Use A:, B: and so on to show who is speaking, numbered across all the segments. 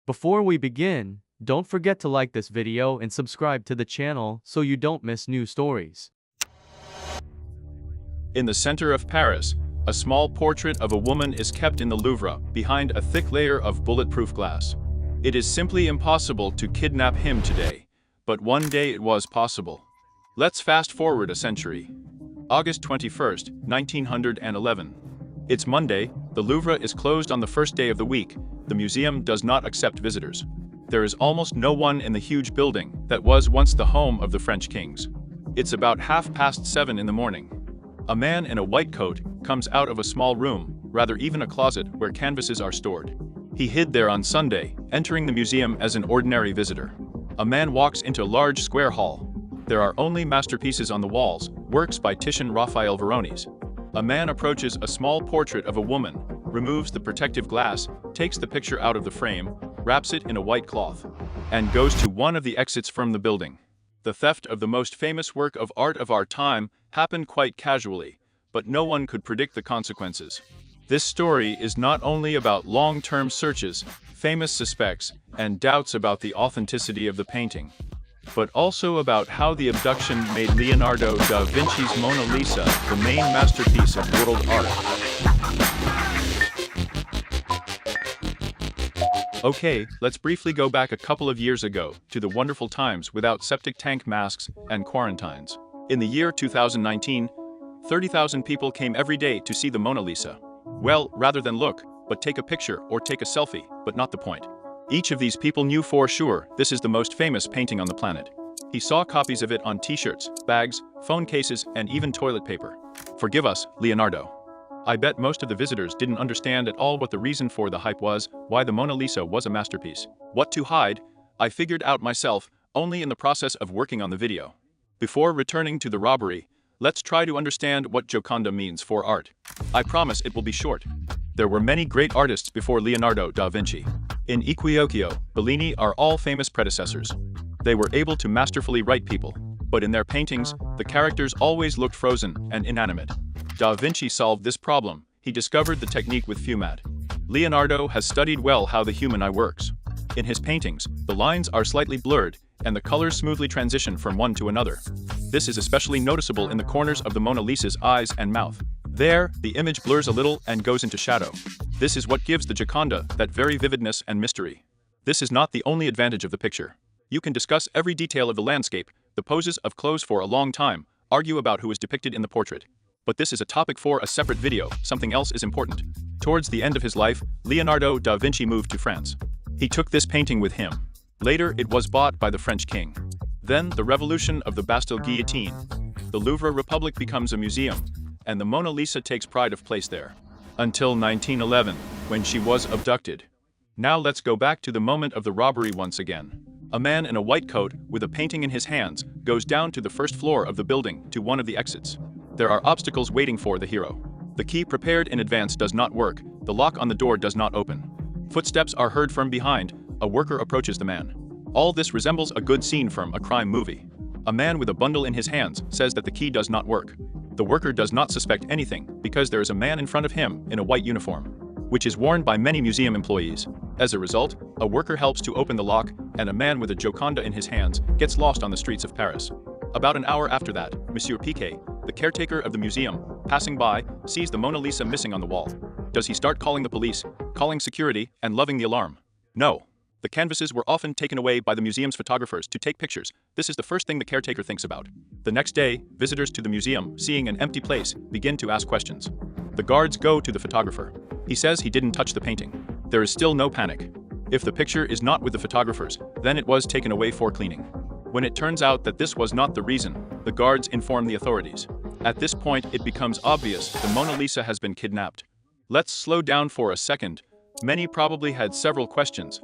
A: Before we begin, don't forget to like this video and subscribe to the channel so you don't miss new stories.
B: In the center of Paris, a small portrait of a woman is kept in the Louvre behind a thick layer of bulletproof glass. It is simply impossible to kidnap him today, but one day it was possible. Let's fast forward a century. August 21st, 1911. It's Monday, the Louvre is closed on the first day of the week. The museum does not accept visitors. There is almost no one in the huge building that was once the home of the French kings. It's about 7:30 in the morning. A man in a white coat comes out of a small room, rather even a closet, where canvases are stored. He hid there on Sunday, entering the museum as an ordinary visitor. A man walks into a large square hall. There are only masterpieces on the walls, works by Titian, Raphael, Veronese. A man approaches a small portrait of a woman, removes the protective glass, takes the picture out of the frame, wraps it in a white cloth, and goes to one of the exits from the building. The theft of the most famous work of art of our time happened quite casually, but no one could predict the consequences. This story is not only about long-term searches, famous suspects, and doubts about the authenticity of the painting, but also about how the abduction made Leonardo da Vinci's Mona Lisa the main masterpiece of world art. Okay, let's briefly go back a couple of years ago to the wonderful times without septic tank masks and quarantines. In the year 2019, 30,000 people came every day to see the Mona Lisa. Well, rather than look, but take a picture or take a selfie, but not the point. Each of these people knew for sure this is the most famous painting on the planet. He saw copies of it on t-shirts, bags, phone cases, and even toilet paper. Forgive us, Leonardo. I bet most of the visitors didn't understand at all what the reason for the hype was, why the Mona Lisa was a masterpiece. What to hide, I figured out myself, only in the process of working on the video. Before returning to the robbery, let's try to understand what Gioconda means for art. I promise it will be short. There were many great artists before Leonardo da Vinci. In Icchio, Bellini are all famous predecessors. They were able to masterfully write people, but in their paintings, the characters always looked frozen and inanimate. Da Vinci solved this problem. He discovered the technique with fumat. Leonardo has studied well how the human eye works. In his paintings, the lines are slightly blurred, and the colors smoothly transition from one to another. This is especially noticeable in the corners of the Mona Lisa's eyes and mouth. There, the image blurs a little and goes into shadow. This is what gives the Gioconda that very vividness and mystery. This is not the only advantage of the picture. You can discuss every detail of the landscape, the poses of clothes for a long time, argue about who is depicted in the portrait. But this is a topic for a separate video. Something else is important. Towards the end of his life, Leonardo da Vinci moved to France. He took this painting with him. Later, it was bought by the French king. Then, the revolution of the Bastille guillotine. The Louvre Republic becomes a museum, and the Mona Lisa takes pride of place there. Until 1911, when she was abducted. Now let's go back to the moment of the robbery once again. A man in a white coat, with a painting in his hands, goes down to the first floor of the building, to one of the exits. There are obstacles waiting for the hero. The key prepared in advance does not work, the lock on the door does not open. Footsteps are heard from behind, a worker approaches the man. All this resembles a good scene from a crime movie. A man with a bundle in his hands says that the key does not work. The worker does not suspect anything, because there is a man in front of him in a white uniform, which is worn by many museum employees. As a result, a worker helps to open the lock, and a man with a Gioconda in his hands gets lost on the streets of Paris. About an hour after that, Monsieur Piquet, the caretaker of the museum, passing by, sees the Mona Lisa missing on the wall. Does he start calling the police, calling security, and loving the alarm? No. The canvases were often taken away by the museum's photographers to take pictures. This is the first thing the caretaker thinks about. The next day, visitors to the museum, seeing an empty place, begin to ask questions. The guards go to the photographer. He says he didn't touch the painting. There is still no panic. If the picture is not with the photographers, then it was taken away for cleaning. When it turns out that this was not the reason, the guards inform the authorities. At this point, it becomes obvious the Mona Lisa has been kidnapped. Let's slow down for a second. Many probably had several questions.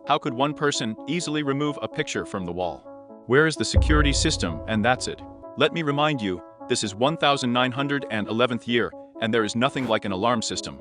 B: How could one person easily remove a picture from the wall? Where is the security system? And that's it. Let me remind you, this is 1911th year, and there is nothing like an alarm system.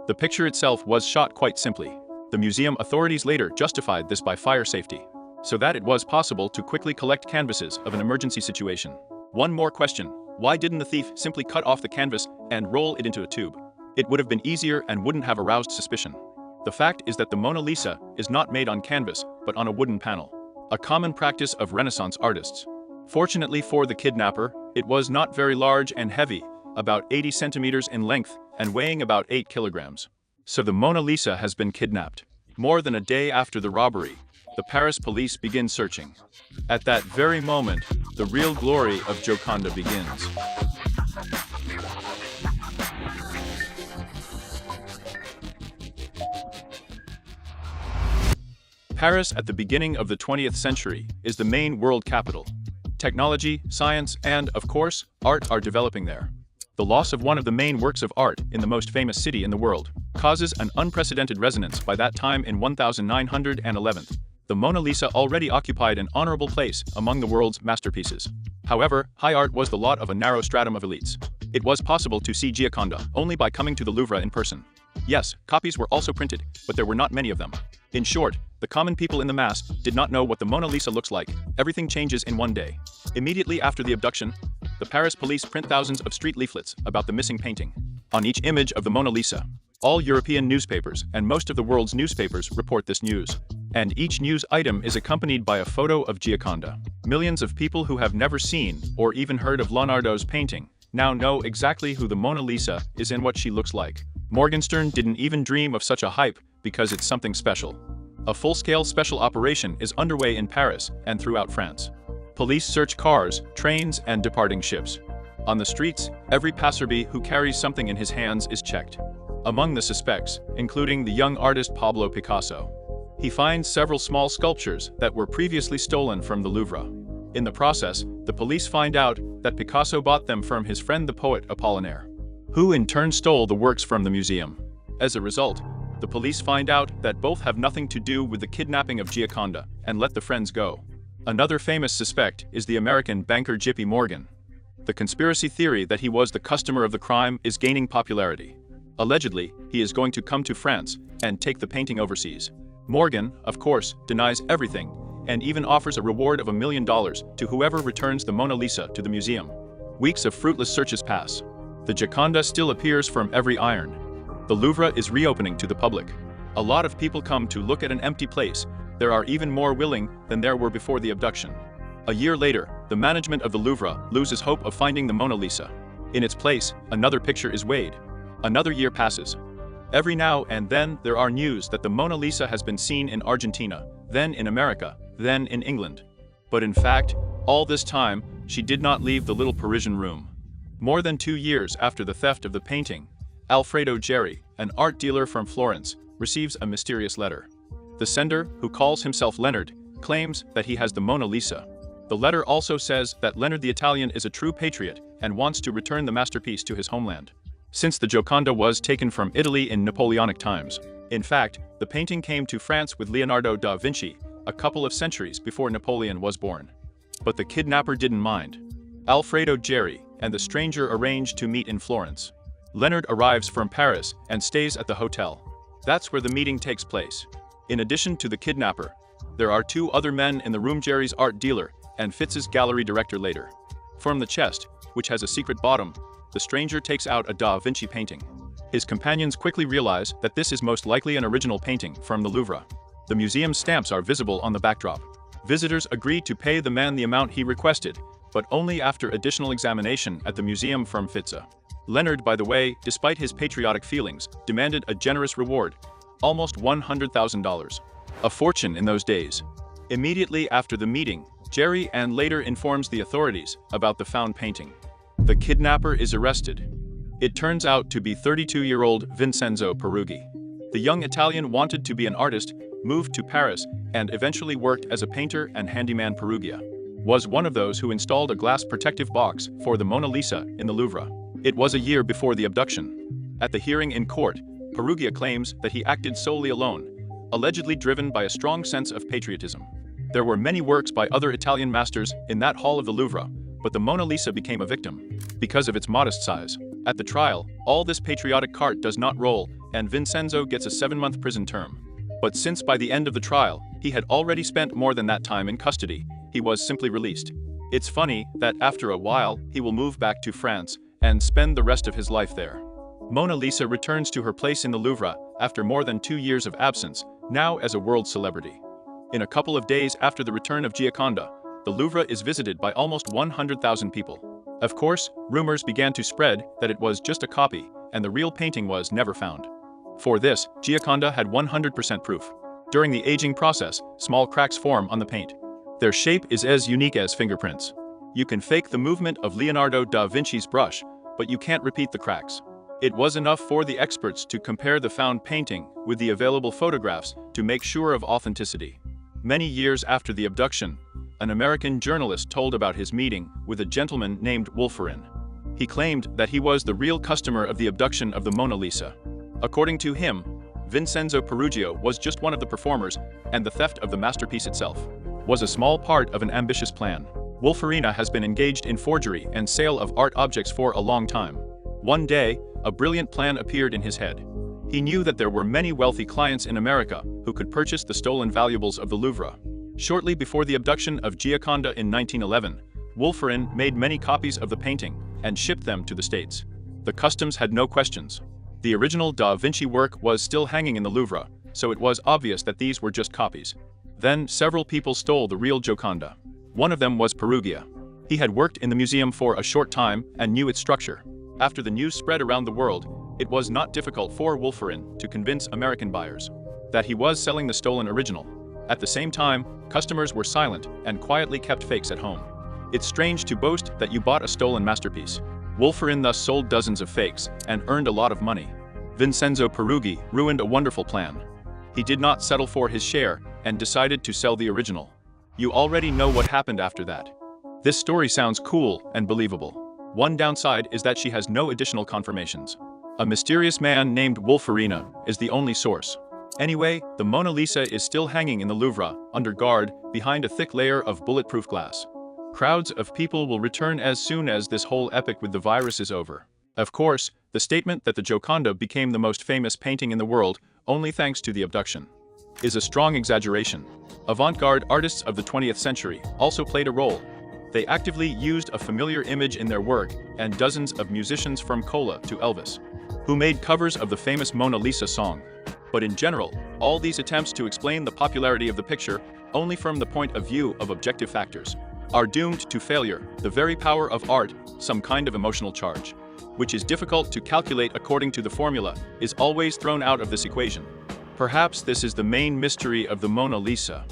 B: The picture itself was shot quite simply. The museum authorities later justified this by fire safety, so that it was possible to quickly collect canvases of an emergency situation. One more question. Why didn't the thief simply cut off the canvas and roll it into a tube? It would have been easier and wouldn't have aroused suspicion. The fact is that the Mona Lisa is not made on canvas, but on a wooden panel, a common practice of Renaissance artists. Fortunately for the kidnapper, it was not very large and heavy, about 80 centimeters in length and weighing about 8 kilograms. So the Mona Lisa has been kidnapped. More than a day after the robbery, the Paris police begin searching. At that very moment, the real glory of Gioconda begins. Paris at the beginning of the 20th century is the main world capital. Technology, science, and, of course, art are developing there. The loss of one of the main works of art in the most famous city in the world causes an unprecedented resonance by that time in 1911. The Mona Lisa already occupied an honorable place among the world's masterpieces. However, high art was the lot of a narrow stratum of elites. It was possible to see Gioconda only by coming to the Louvre in person. Yes, copies were also printed, but there were not many of them. In short, the common people in the mass did not know what the Mona Lisa looks like. Everything changes in one day. Immediately after the abduction, the Paris police print thousands of street leaflets about the missing painting. On each image of the Mona Lisa, all European newspapers and most of the world's newspapers report this news. And each news item is accompanied by a photo of Gioconda. Millions of people who have never seen or even heard of Leonardo's painting now know exactly who the Mona Lisa is and what she looks like. Morgenstern didn't even dream of such a hype because it's something special. A full-scale special operation is underway in Paris and throughout France. Police search cars, trains, and departing ships. On the streets, every passerby who carries something in his hands is checked. Among the suspects, including the young artist Pablo Picasso. He finds several small sculptures that were previously stolen from the Louvre. In the process, the police find out that Picasso bought them from his friend the poet Apollinaire, who in turn stole the works from the museum. As a result, the police find out that both have nothing to do with the kidnapping of Gioconda and let the friends go. Another famous suspect is the American banker J.P. Morgan. The conspiracy theory that he was the customer of the crime is gaining popularity. Allegedly, he is going to come to France and take the painting overseas. Morgan, of course, denies everything and even offers a reward of $1 million to whoever returns the Mona Lisa to the museum. Weeks of fruitless searches pass. The Gioconda still appears from every iron. The Louvre is reopening to the public. A lot of people come to look at an empty place. There are even more willing than there were before the abduction. A year later, the management of the Louvre loses hope of finding the Mona Lisa. In its place, another picture is weighed. Another year passes. Every now and then there are news that the Mona Lisa has been seen in Argentina, then in America, then in England. But in fact, all this time, she did not leave the little Parisian room. More than 2 years after the theft of the painting, Alfredo Geri, an art dealer from Florence, receives a mysterious letter. The sender, who calls himself Leonard, claims that he has the Mona Lisa. The letter also says that Leonard the Italian is a true patriot and wants to return the masterpiece to his homeland, since the Gioconda was taken from Italy in Napoleonic times. In fact, the painting came to France with Leonardo da Vinci a couple of centuries before Napoleon was born. But the kidnapper didn't mind. Alfredo Geri and the stranger arrange to meet in Florence. Leonard arrives from Paris and stays at the hotel. That's where the meeting takes place. In addition to the kidnapper, there are 2 other men in the room: Geri's art dealer and Fitz's gallery director later. From the chest, which has a secret bottom, the stranger takes out a Da Vinci painting. His companions quickly realize that this is most likely an original painting from the Louvre. The museum's stamps are visible on the backdrop. Visitors agree to pay the man the amount he requested, but only after additional examination at the museum from Fitz. Leonard, by the way, despite his patriotic feelings, demanded a generous reward, almost $100,000. A fortune in those days. Immediately after the meeting, Geri and later informs the authorities about the found painting. The kidnapper is arrested. It turns out to be 32-year-old Vincenzo Perughi. The young Italian wanted to be an artist, moved to Paris, and eventually worked as a painter and handyman. Perughi was one of those who installed a glass protective box for the Mona Lisa in the Louvre. It was a year before the abduction. At the hearing in court, Perughi claims that he acted solely alone, allegedly driven by a strong sense of patriotism. There were many works by other Italian masters in that hall of the Louvre, but the Mona Lisa became a victim because of its modest size. At the trial, all this patriotic cart does not roll, and Vincenzo gets a 7-month prison term. But since by the end of the trial, he had already spent more than that time in custody, he was simply released. It's funny that after a while, he will move back to France and spend the rest of his life there. Mona Lisa returns to her place in the Louvre after more than 2 years of absence, now as a world celebrity. In a couple of days after the return of Gioconda, the Louvre is visited by almost 100,000 people. Of course, rumors began to spread that it was just a copy, and the real painting was never found. For this, Gioconda had 100% proof. During the aging process, small cracks form on the paint. Their shape is as unique as fingerprints. You can fake the movement of Leonardo da Vinci's brush, but you can't repeat the cracks. It was enough for the experts to compare the found painting with the available photographs to make sure of authenticity. Many years after the abduction, an American journalist told about his meeting with a gentleman named Wolferin. He claimed that he was the real customer of the abduction of the Mona Lisa. According to him, Vincenzo Perugio was just one of the performers, and the theft of the masterpiece itself was a small part of an ambitious plan. Wolferina has been engaged in forgery and sale of art objects for a long time. One day, a brilliant plan appeared in his head. He knew that there were many wealthy clients in America who could purchase the stolen valuables of the Louvre. Shortly before the abduction of Gioconda in 1911, Wolferin made many copies of the painting and shipped them to the States. The customs had no questions. The original Da Vinci work was still hanging in the Louvre, so it was obvious that these were just copies. Then several people stole the real Gioconda. One of them was Perugia. He had worked in the museum for a short time and knew its structure. After the news spread around the world, it was not difficult for Wolferin to convince American buyers that he was selling the stolen original. At the same time, customers were silent and quietly kept fakes at home. It's strange to boast that you bought a stolen masterpiece. Wolferin thus sold dozens of fakes and earned a lot of money. Vincenzo Perughi ruined a wonderful plan. He did not settle for his share and decided to sell the original. You already know what happened after that. This story sounds cool and believable. One downside is that she has no additional confirmations. A mysterious man named Wolferina is the only source. Anyway, the Mona Lisa is still hanging in the Louvre, under guard, behind a thick layer of bulletproof glass. Crowds of people will return as soon as this whole epic with the virus is over. Of course, the statement that the Gioconda became the most famous painting in the world only thanks to the abduction is a strong exaggeration. Avant-garde artists of the 20th century also played a role. They actively used a familiar image in their work, and dozens of musicians from Cola to Elvis, who made covers of the famous Mona Lisa song. But in general, all these attempts to explain the popularity of the picture only from the point of view of objective factors are doomed to failure. The very power of art, some kind of emotional charge, which is difficult to calculate according to the formula, is always thrown out of this equation. Perhaps this is the main mystery of the Mona Lisa.